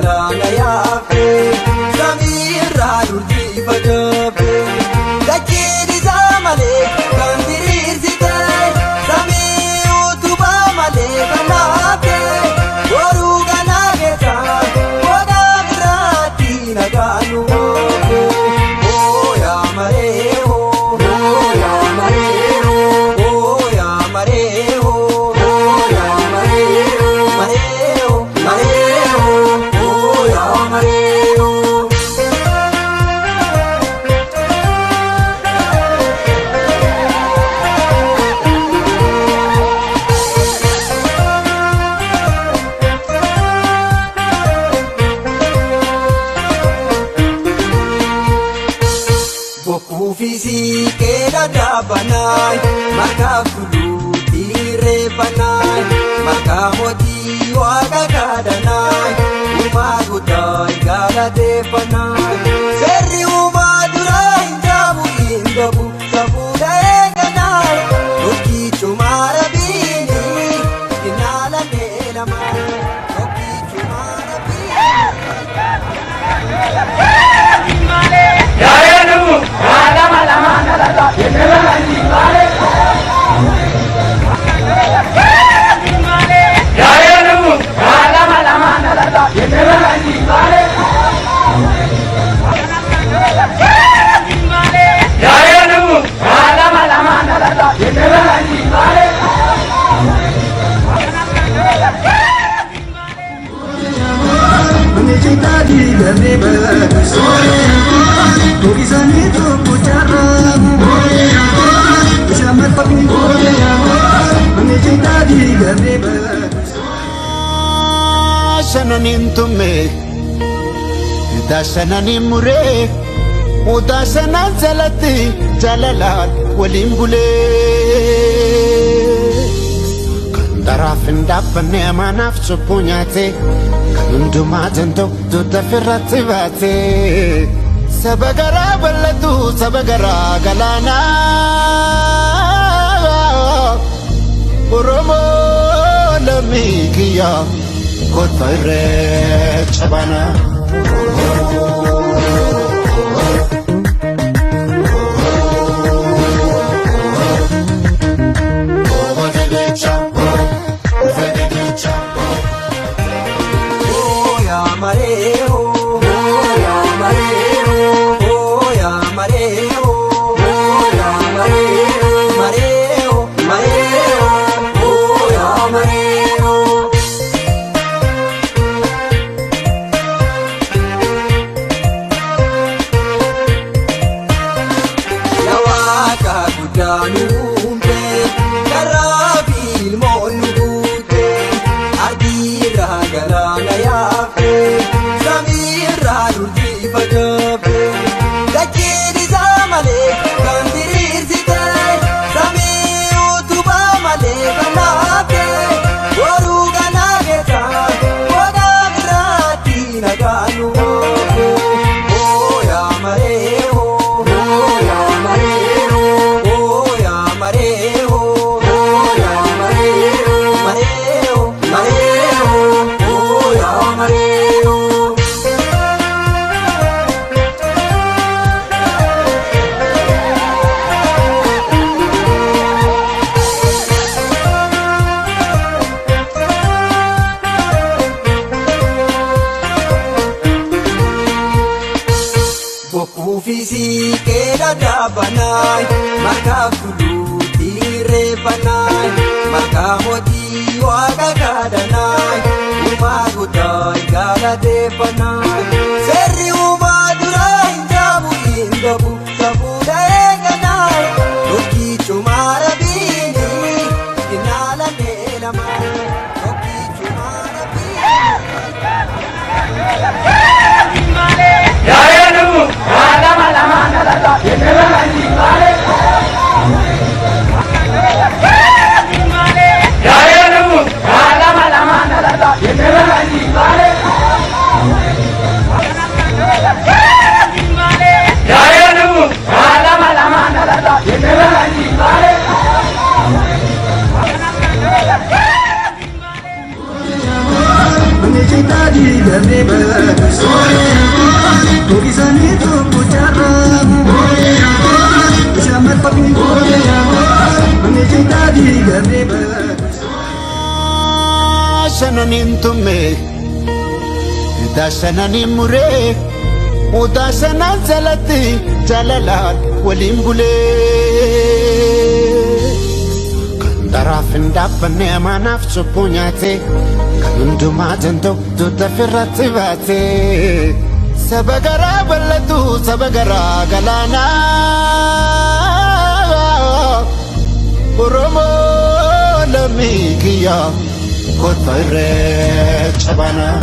galana yaafe samira durji fagafe dachini zamale kandirizite sami utuba male kanafe goru ganageta wada grati naganu oh ya mare oh ya mare oh ya mare Bokufisi keda dabanai maka kudu tire banai maka moti waga kadanai uma gudai gala de banai seri uma durai jabu indabu sabuda eganai toki chumara bini dinala nelama toki chumara bini Sananin tume, dasananin mure, udasanan jalati jalalat walimbule. Kandaraf indapane manaf supunyate, kanduma jento tuta firrativate. Sabagara balatu sabagara galana, oromo lamikiya. Kotoire chabana oh ya mare oh ya mare oh ya mare oh ya mare mare oh ya mare Danumbe karabil monugute adira galana yafe samira durji fagafe dachini zamale kandirizite sami utuba male kanafe goru ganageta wada grati naganu oh ya mare oh ya mare Bokufisi keda dabanai maka kudu tire banai maka moti waga kadanai uma gudai gala de banai seri uma durai jabu indabu sabuda eganai toki chumara bini dinala nelama toki chumara bini diigame baqsu Turisanii tokko jaarramu Shamarfamni Manni cintaa diigame baqsu Shananin tumme Da shananin muree Uda shanan jalatti jalalaan waliin bulee Daraaf hin dhaabbanne amaanaaf cubbuu nyaate Kan hundumaa danda'u dugda firratti baate Saba garaa bal'atu saba garaa galaanaa Oromoo lammii kiyya kottu irreecha banaa